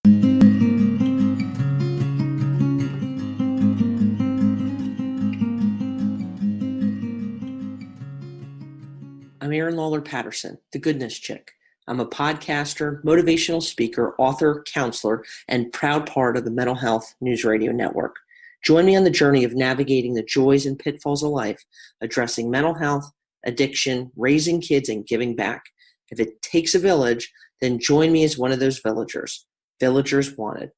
I'm Aaron Lawler-Patterson, the Goodness Chick. I'm a podcaster, motivational speaker, author, counselor, and proud part of the Mental Health News Radio Network. Join me on the journey of navigating the joys and pitfalls of life, addressing mental health, addiction, raising kids, and giving back. If it takes a village, then join me as one of those villagers. Villagers wanted.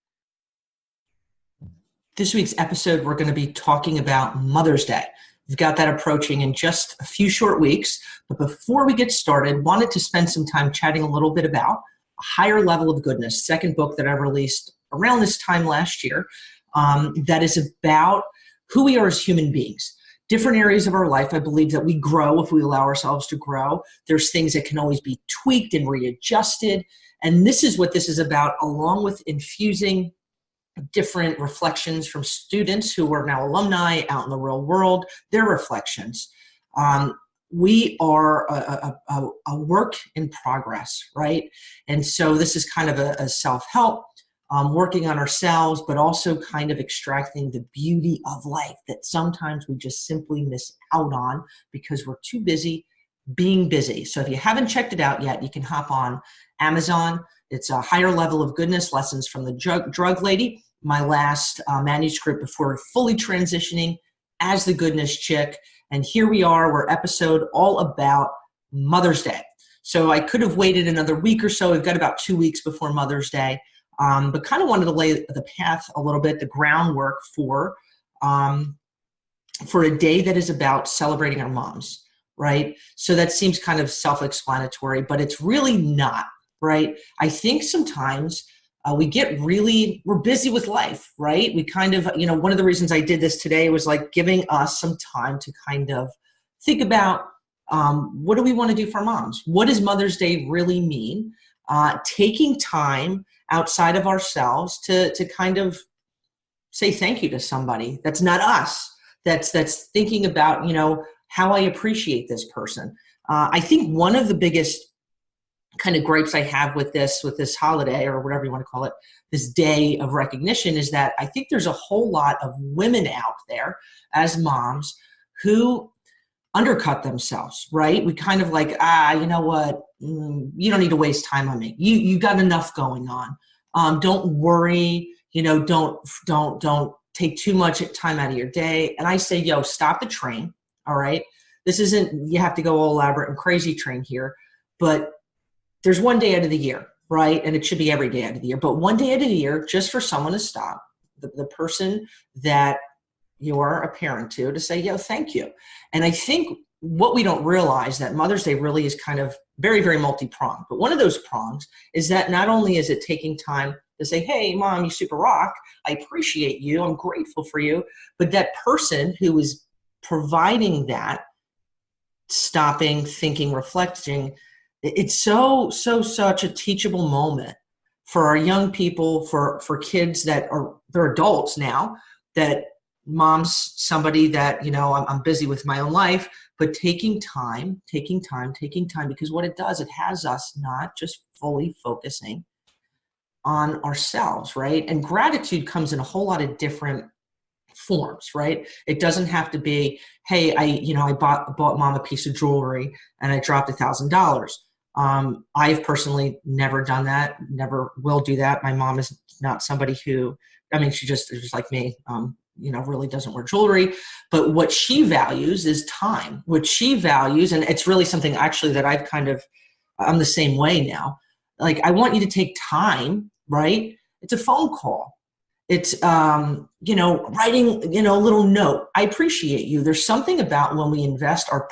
This week's episode, we're going to be talking about Mother's Day. We've got that approaching in just a few short weeks. But before we get started, wanted to spend some time chatting a little bit about A Higher Level of Goodness, second book that I released around this time last year, that is about who we are as human beings. Different areas of our life, I believe that we grow if we allow ourselves to grow. There's things that can always be tweaked and readjusted. And this is what this is about, along with infusing different reflections from students who are now alumni out in the real world, their reflections. We are a work in progress, right? And so this is kind of a self-help, working on ourselves, but also kind of extracting the beauty of life that sometimes we just simply miss out on because we're too busy being busy. So if you haven't checked it out yet, you can hop on Amazon. It's A Higher Level of Goodness, Lessons from the Drug Lady, my last manuscript before fully transitioning as the Goodness Chick. And here we are, we're episode all about Mother's Day. So I could have waited another week or so. We've got about 2 weeks before Mother's Day, but kind of wanted to lay the path a little bit, the groundwork for a day that is about celebrating our moms, right? So that seems kind of self-explanatory, but it's really not. Right? I think sometimes we're busy with life, right? We kind of, one of the reasons I did this today was like giving us some time to kind of think about what do we want to do for moms? What does Mother's Day really mean? Taking time outside of ourselves to kind of say thank you to somebody that's not us, that's thinking about, how I appreciate this person. I think one of the biggest kind of gripes I have with this holiday, or whatever you want to call it, this day of recognition, is that I think there's a whole lot of women out there as moms who undercut themselves, right? We kind of like, you know what? You don't need to waste time on me. You got enough going on. Don't worry, don't take too much time out of your day. And I say, stop the train. All right. This isn't, you have to go all elaborate and crazy train here, but there's one day out of the year, right? And it should be every day out of the year, but one day out of the year, just for someone to stop, the person that you're a parent to say, thank you. And I think what we don't realize that Mother's Day really is kind of very, very multi-pronged. But one of those prongs is that not only is it taking time to say, hey, Mom, you super rock. I appreciate you. I'm grateful for you. But that person who is providing that, stopping, thinking, reflecting, it's such a teachable moment for our young people, for kids that they're adults now, that mom's somebody that, I'm busy with my own life, but taking time, because what it does, it has us not just fully focusing on ourselves, right? And gratitude comes in a whole lot of different forms, right? It doesn't have to be, hey, I bought Mom a piece of jewelry and I dropped $1,000. I've personally never done that, never will do that. My mom is not somebody who, she just like me, really doesn't wear jewelry, but what she values is time. What she values, and it's really something actually that I'm the same way now. Like, I want you to take time, right? It's a phone call. It's, writing, a little note. I appreciate you. There's something about when we invest our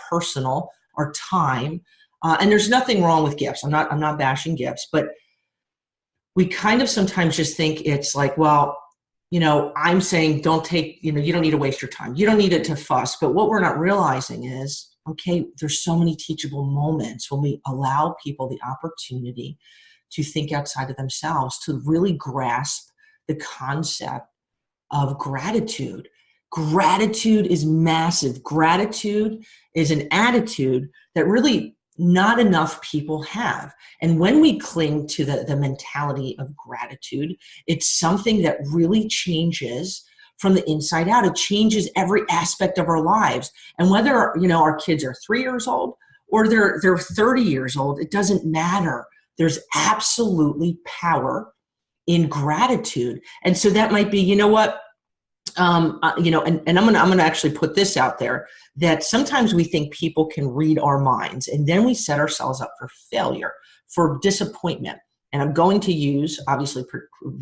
time, and there's nothing wrong with gifts. I'm not bashing gifts, but we kind of sometimes just think it's like, well, I'm saying don't take, you don't need to waste your time. You don't need it to fuss. But what we're not realizing is, okay, there's so many teachable moments when we allow people the opportunity to think outside of themselves, to really grasp the concept of gratitude. Gratitude is massive. Gratitude is an attitude that really not enough people have. And when we cling to the mentality of gratitude, it's something that really changes from the inside out. It changes every aspect of our lives. And whether, our kids are 3 years old or they're 30 years old, it doesn't matter. There's absolutely power in gratitude. And so that might be, and I'm gonna actually put this out there, that sometimes we think people can read our minds, and then we set ourselves up for failure, for disappointment. And I'm going to use, obviously,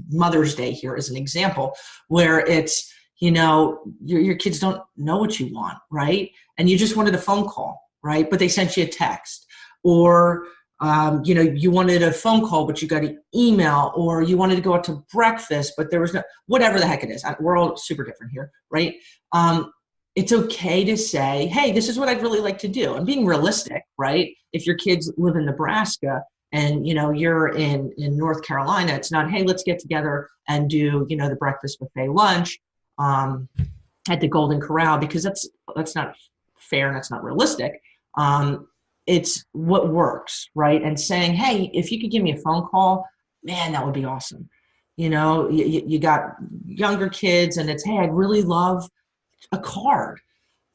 Mother's Day here as an example, where it's, your kids don't know what you want, right? And you just wanted a phone call, right? But they sent you a text. Or you wanted a phone call, but you got an email, or you wanted to go out to breakfast, but there was no, whatever the heck it is. We're all super different here, right? It's okay to say, hey, this is what I'd really like to do. And being realistic, right? If your kids live in Nebraska and, you're in North Carolina, it's not, hey, let's get together and do, the breakfast buffet lunch at the Golden Corral, because that's not fair and that's not realistic. It's what works, right? And saying, hey, if you could give me a phone call, man, that would be awesome. You got younger kids and it's, hey, I'd really love a card.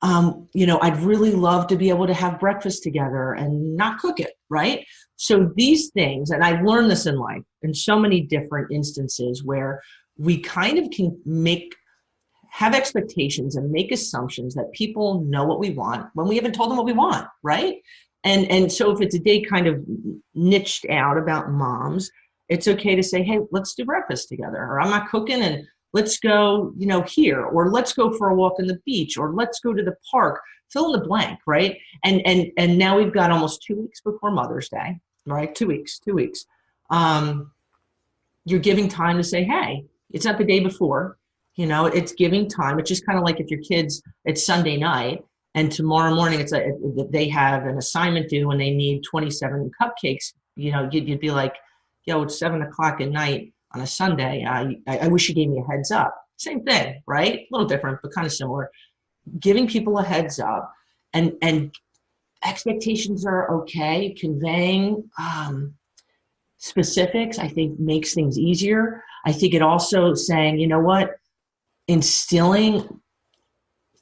I'd really love to be able to have breakfast together and not cook it, right? So these things, and I've learned this in life in so many different instances where we kind of can have expectations and make assumptions that people know what we want when we haven't told them what we want, right? And so if it's a day kind of niched out about moms, it's okay to say, hey, let's do breakfast together, or I'm not cooking and let's go, here, or let's go for a walk on the beach, or let's go to the park, fill in the blank, right? And now we've got almost 2 weeks before Mother's Day, right? 2 weeks. You're giving time to say, hey, it's not the day before, it's giving time. It's just kind of like if your kids, it's Sunday night, and tomorrow morning it's like they have an assignment due and they need 27 cupcakes. You'd be like, yo, it's 7:00 at night on a Sunday. I wish you gave me a heads up. Same thing, right? A little different, but kind of similar. Giving people a heads up, and expectations are okay. Conveying specifics, I think, makes things easier. I think it also saying, instilling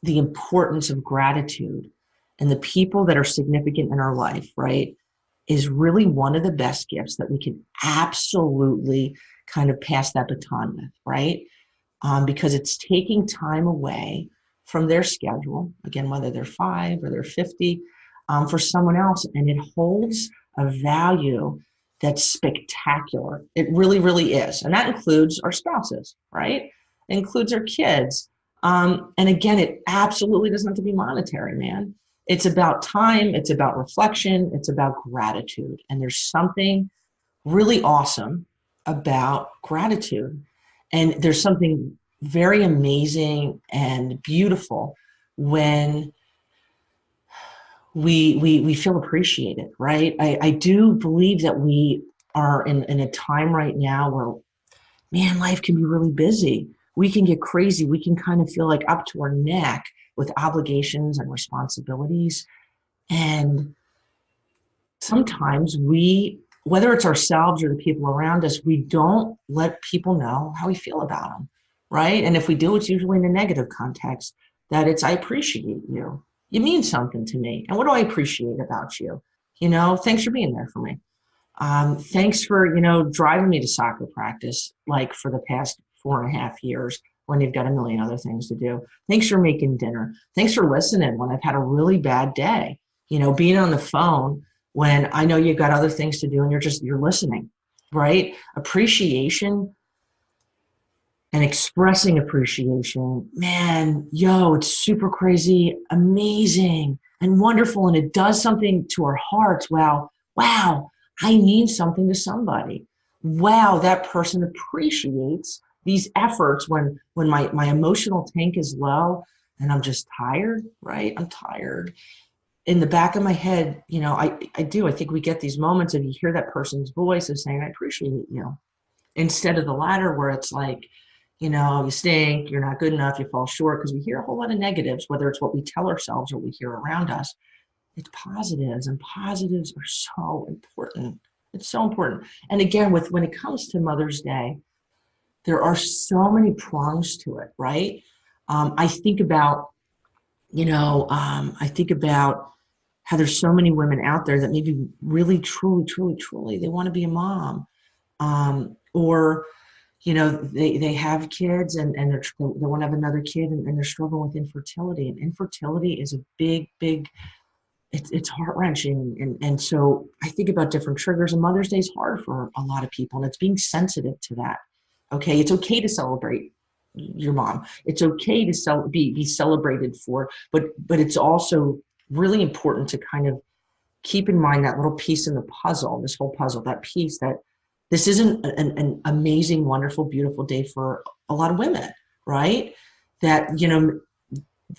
the importance of gratitude and the people that are significant in our life, right, is really one of the best gifts that we can absolutely kind of pass that baton with, right? Because it's taking time away from their schedule, again, whether they're 5 or they're 50, for someone else. And it holds a value that's spectacular. It really, really is. And that includes our spouses, right? It includes our kids. And again, it absolutely doesn't have to be monetary, man. It's about time. It's about reflection. It's about gratitude. And there's something really awesome about gratitude. And there's something very amazing and beautiful when we feel appreciated, right? I do believe that we are in a time right now where, man, life can be really busy. We can get crazy. We can kind of feel like up to our neck with obligations and responsibilities. And sometimes whether it's ourselves or the people around us, we don't let people know how we feel about them, right? And if we do, it's usually in a negative context, that it's, I appreciate you. You mean something to me. And what do I appreciate about you? Thanks for being there for me. Thanks for, driving me to soccer practice, like for the past 4.5 years when you've got a million other things to do. Thanks for making dinner. Thanks for listening when I've had a really bad day. Being on the phone when I know you've got other things to do and you're listening, right? Appreciation and expressing appreciation, man, it's super crazy, amazing, and wonderful. And it does something to our hearts. Wow, I mean something to somebody. Wow, that person appreciates these efforts when my emotional tank is low and I'm just tired, right? I'm tired. In the back of my head, I think we get these moments of you hear that person's voice of saying, I appreciate you, instead of the latter where it's like, you stink, you're not good enough, you fall short, because we hear a whole lot of negatives, whether it's what we tell ourselves or we hear around us. It's positives, and positives are so important. It's so important. And again, when it comes to Mother's Day, there are so many prongs to it, right? I think about, I think about how there's so many women out there that maybe really, truly, truly, truly, they want to be a mom. Or, they have kids and they want to have another kid and they're struggling with infertility. And infertility is a big, big, it's heart-wrenching. And so I think about different triggers, and Mother's Day is hard for a lot of people, and it's being sensitive to that. Okay, it's okay to celebrate your mom. It's okay to be celebrated for, but it's also really important to kind of keep in mind that little piece in the puzzle, this whole puzzle, that piece, that this isn't an amazing, wonderful, beautiful day for a lot of women, right? That,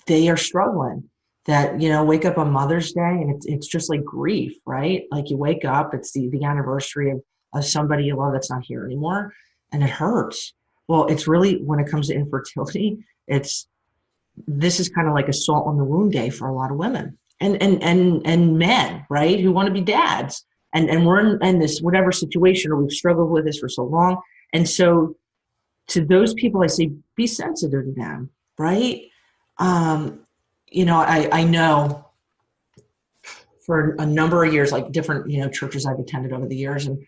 they are struggling, that, wake up on Mother's Day and it's just like grief, right? Like you wake up, it's the anniversary of somebody you love that's not here anymore, and it hurts. Well, it's really, when it comes to infertility, this is kind of like a salt on the wound day for a lot of women and men, right? Who want to be dads. And we're in this whatever situation, or we've struggled with this for so long. And so to those people, I say, be sensitive to them, right? I know for a number of years, like different, churches I've attended over the years, and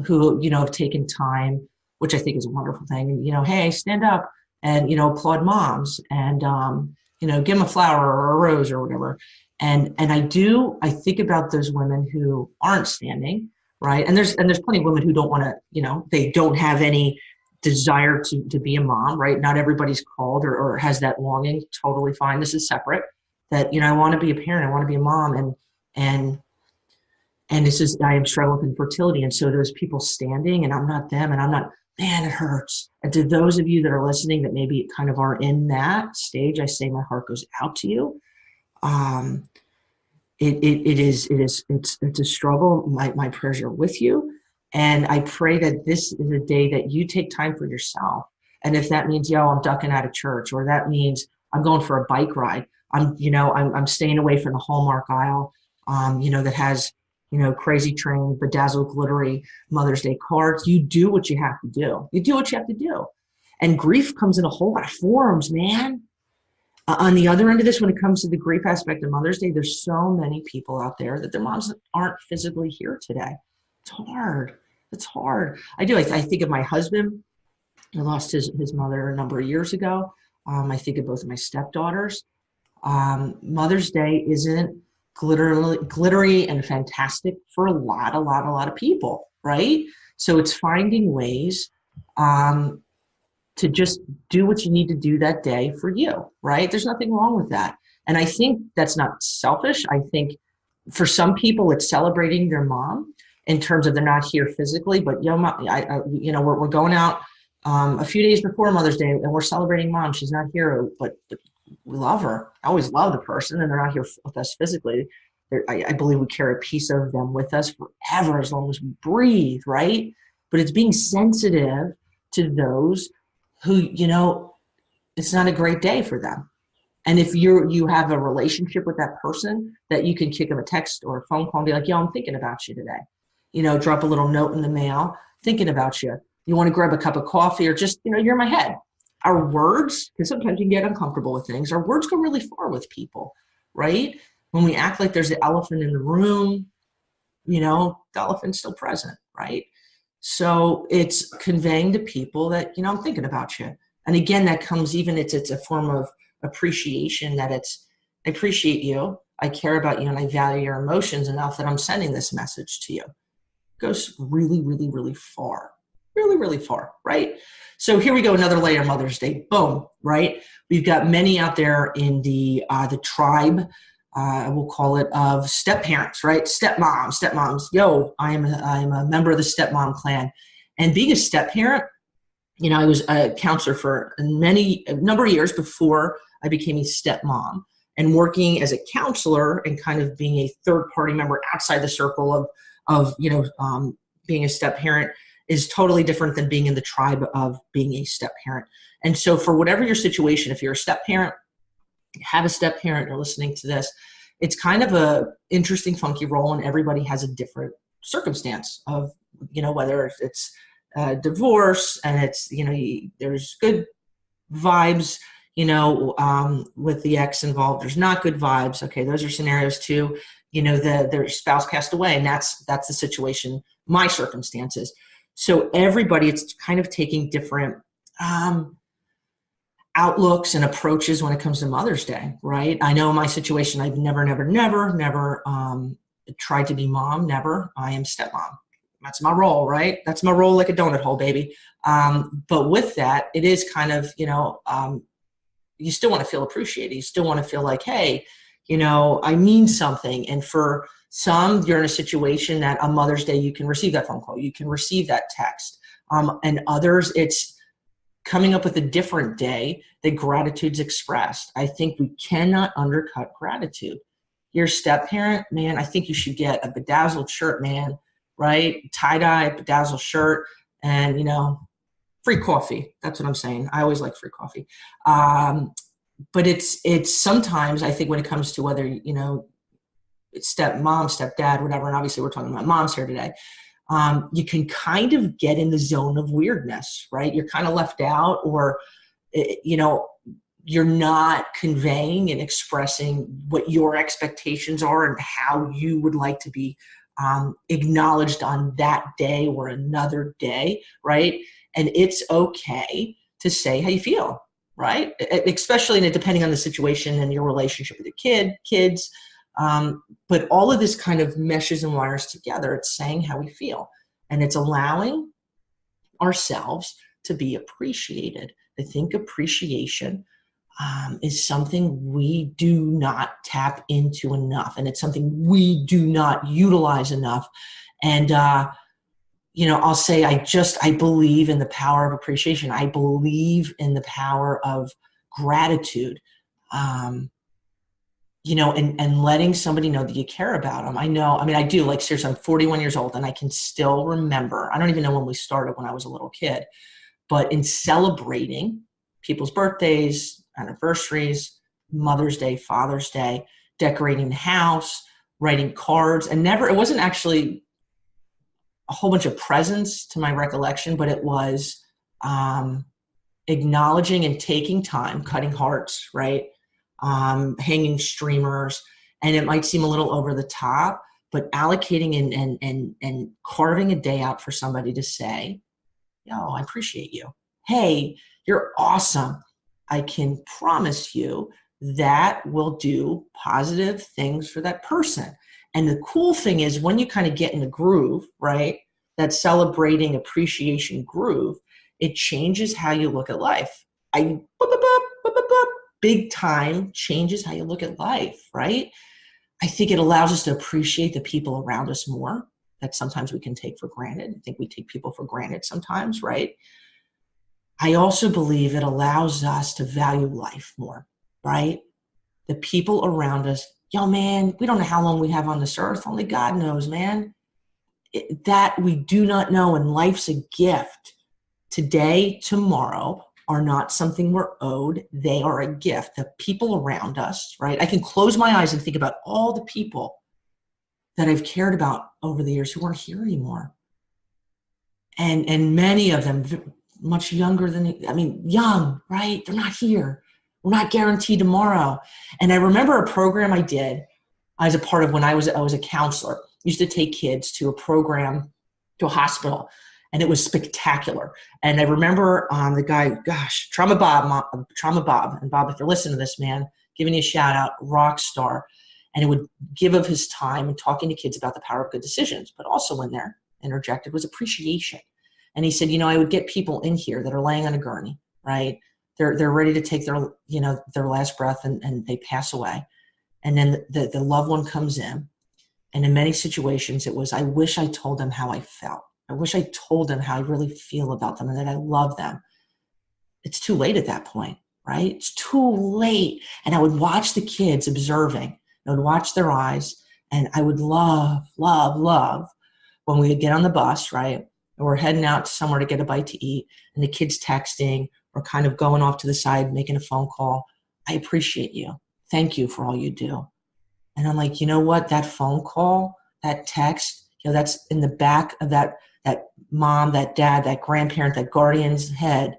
who, have taken time, which I think is a wonderful thing. And, hey, stand up and, applaud moms and, give them a flower or a rose or whatever. And I think about those women who aren't standing, right? And there's plenty of women who don't want to, they don't have any desire to be a mom, right? Not everybody's called or has that longing. Totally fine. This is separate. That, I want to be a parent. I want to be a mom. And this is, I am struggling with infertility. And so there's people standing, and I'm not them, and I'm not, man, it hurts. And to those of you that are listening that maybe kind of are in that stage, I say my heart goes out to you. It's a struggle. My prayers are with you. And I pray that this is a day that you take time for yourself. And if that means, I'm ducking out of church, or that means I'm going for a bike ride, I'm staying away from the Hallmark aisle, that has, crazy train, bedazzled, glittery Mother's Day cards. You do what you have to do. You do what you have to do. And grief comes in a whole lot of forms, man. On the other end of this, when it comes to the grief aspect of Mother's Day, there's so many people out there that their moms aren't physically here today. It's hard. It's hard. I do. I think of my husband. I lost his mother a number of years ago. I think of both of my stepdaughters. Mother's Day isn't glittery and fantastic for a lot of people, right? So it's finding ways to just do what you need to do that day for you, right? There's nothing wrong with that. And I think that's not selfish. I think for some people, it's celebrating their mom in terms of they're not here physically, but we're going out a few days before Mother's Day and we're celebrating mom. She's not here, but we love her. I always love the person, and they're not here with us physically. I believe we carry a piece of them with us forever as long as we breathe, right? But it's being sensitive to those who, it's not a great day for them. And if you have a relationship with that person, that you can kick them a text or a phone call and be like, I'm thinking about you today. Drop a little note in the mail, thinking about you. You want to grab a cup of coffee, or just, you're in my head. Our words, because sometimes you can get uncomfortable with things, our words go really far with people, right? When we act like there's an elephant in the room, the elephant's still present, right? So it's conveying to people that, I'm thinking about you. And again, that comes it's a form of appreciation, that I appreciate you, I care about you, and I value your emotions enough that I'm sending this message to you. It goes really, really, really far. Really, really far, right? So here we go, another layer of Mother's Day. Boom, right? We've got many out there in the tribe, we'll call it, of step parents, right? Stepmoms. Yo, I'm a member of the stepmom clan. And being a step parent, I was a counselor for a number of years before I became a stepmom, and working as a counselor and kind of being a third party member outside the circle of being a step parent is totally different than being in the tribe of being a step parent. And so for whatever your situation, if you're a step parent, have a step parent, you're listening to this, it's kind of a interesting, funky role, and everybody has a different circumstance of, whether it's divorce and it's, there's good vibes, with the ex involved, there's not good vibes. Okay. Those are scenarios too, their spouse passed away, and that's the situation, my circumstances. So everybody, it's kind of taking different, outlooks and approaches when it comes to Mother's Day, right? I know in my situation, I've never tried to be mom. Never. I am stepmom. That's my role, right? That's my role, like a donut hole, baby. But with that, it is kind of, you still want to feel appreciated. You still want to feel like, hey, I mean something. And for some, you're in a situation that on Mother's Day, you can receive that phone call, you can receive that text. And others, it's coming up with a different day that gratitude's expressed. I think we cannot undercut gratitude. You're a step parent, man, I think you should get a bedazzled shirt, man, right? Tie-dye, bedazzled shirt, and, free coffee. That's what I'm saying. I always like free coffee. But it's sometimes, I think when it comes to whether, it's stepmom, stepdad, whatever, and obviously we're talking about moms here today, you can kind of get in the zone of weirdness, right? You're kind of left out, or, you're not conveying and expressing what your expectations are and how you would like to be acknowledged on that day or another day, right? And it's okay to say how you feel, right? Especially depending on the situation and your relationship with your kids. But all of this kind of meshes and wires together. It's saying how we feel, and it's allowing ourselves to be appreciated. I think appreciation is something we do not tap into enough, and it's something we do not utilize enough. And, I'll say I believe in the power of appreciation. I believe in the power of gratitude. And letting somebody know that you care about them. I do, like, seriously, I'm 41 years old and I can still remember, I don't even know when we started when I was a little kid, but in celebrating people's birthdays, anniversaries, Mother's Day, Father's Day, decorating the house, writing cards, and it wasn't actually a whole bunch of presents to my recollection, but it was acknowledging and taking time, cutting hearts, right? Hanging streamers, and it might seem a little over the top, but allocating and carving a day out for somebody to say, yo, I appreciate you. Hey, you're awesome. I can promise you that will do positive things for that person. And the cool thing is when you kind of get in the groove, right, that celebrating appreciation groove, it changes how you look at life. Big time changes how you look at life, right? I think it allows us to appreciate the people around us more that sometimes we can take for granted. I think we take people for granted sometimes, right? I also believe it allows us to value life more, right? The people around us, man, we don't know how long we have on this earth. Only God knows, man. That we do not know, and life's a gift. Today, tomorrow are not something we're owed. They are a gift. The people around us, right? I can close my eyes and think about all the people that I've cared about over the years who aren't here anymore. And many of them much younger young, right? They're not here. We're not guaranteed tomorrow. And I remember a program I did as a part of when I was a counselor. I used to take kids to a program, to a hospital, and it was spectacular. And I remember the guy, Trauma Bob, and Bob, if you're listening to this, man, giving you a shout out, rock star. And it would give of his time and talking to kids about the power of good decisions, but also in there interjected was appreciation. And he said, I would get people in here that are laying on a gurney, right? They're ready to take their last breath and they pass away. And then the loved one comes in. And in many situations, it was, I wish I told them how I felt. I wish I told them how I really feel about them and that I love them. It's too late at that point, right? It's too late. And I would watch the kids observing. I would watch their eyes, and I would love when we would get on the bus, right? And we're heading out somewhere to get a bite to eat, and the kids texting or kind of going off to the side, making a phone call. I appreciate you. Thank you for all you do. And I'm like, you know what? That phone call, that text, that's in the back of that mom, that dad, that grandparent, that guardian's head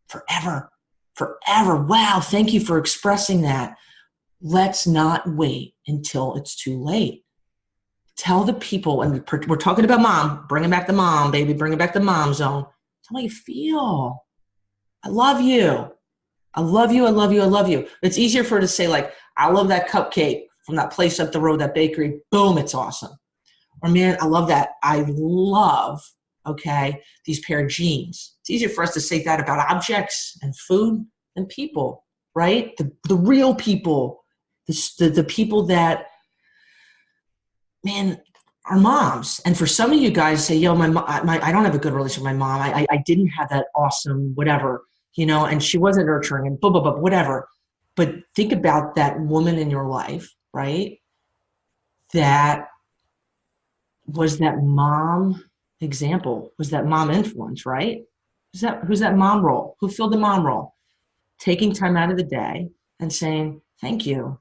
forever, forever. Wow, thank you for expressing that. Let's not wait until it's too late. Tell the people, and we're talking about mom, bringing back the mom, baby, bringing back the mom zone. Tell me how you feel. I love you. I love you. I love you. I love you. It's easier for her to say, like, I love that cupcake from that place up the road, that bakery. Boom, it's awesome. Or, man, I love that. I love, these pair of jeans. It's easier for us to say that about objects and food than people, right? The real people, the people that, man, are moms. And for some of you guys say, yo, I don't have a good relationship with my mom. I didn't have that awesome whatever, and she wasn't nurturing and blah, blah, blah, whatever. But think about that woman in your life, right? That was that mom example, was that mom influence, right? Who's that mom role? Who filled the mom role? Taking time out of the day and saying, thank you.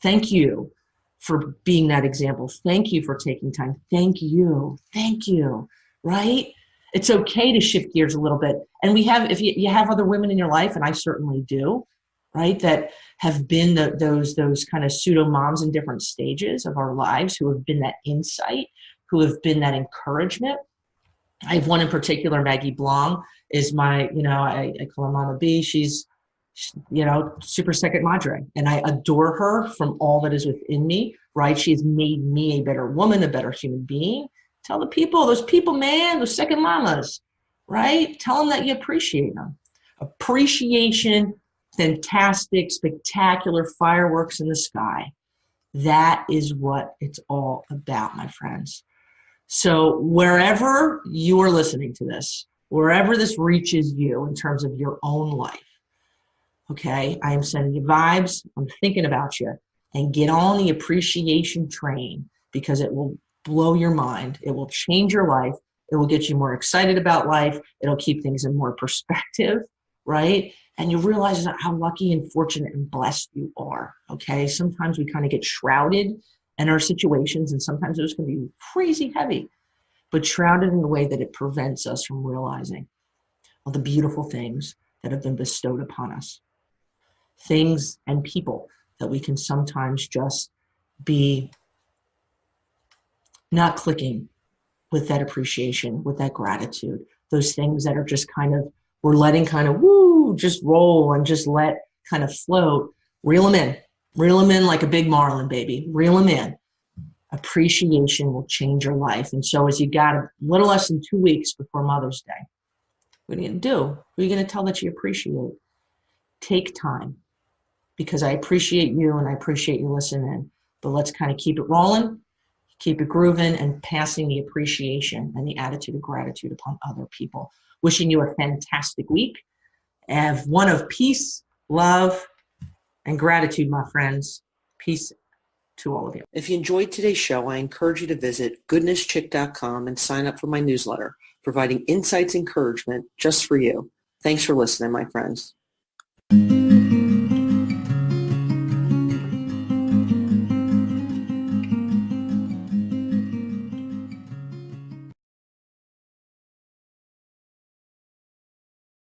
Thank you for being that example. Thank you for taking time. Thank you. Thank you. Right? It's okay to shift gears a little bit. And if you have other women in your life, and I certainly do, right, that have been those kind of pseudo moms in different stages of our lives, who have been that insight, who have been that encouragement. I have one in particular, Maggie Blong, is my, I call her Mama B. She's super second madre. And I adore her from all that is within me, right? She has made me a better woman, a better human being. Tell the people, those people, man, those second mamas, right? Tell them that you appreciate them. Appreciation, fantastic, spectacular fireworks in the sky. That is what it's all about, my friends. So wherever you are listening to this, wherever this reaches you in terms of your own life, I am sending you vibes. I'm thinking about you. And get on the appreciation train, because it will blow your mind. It will change your life. It will get you more excited about life. It'll keep things in more perspective, right? And you realize how lucky and fortunate and blessed you are, Sometimes we kind of get shrouded in our situations, and sometimes those can be crazy heavy, but shrouded in a way that it prevents us from realizing all the beautiful things that have been bestowed upon us. Things and people that we can sometimes just be not clicking with that appreciation, with that gratitude. Those things that are just we're letting just roll and just let kind of float. Reel them in like a big marlin, baby. Reel them in. Appreciation will change your life. And so as you got a little less than 2 weeks before Mother's Day, what are you going to do? Who are you going to tell that you appreciate? Take time, because I appreciate you and I appreciate you listening. But let's kind of keep it rolling, keep it grooving, and passing the appreciation and the attitude of gratitude upon other people. Wishing you a fantastic week. Have one of peace, love, and gratitude, my friends. Peace to all of you. If you enjoyed today's show, I encourage you to visit goodnesschick.com and sign up for my newsletter, providing insights and encouragement just for you. Thanks for listening, my friends.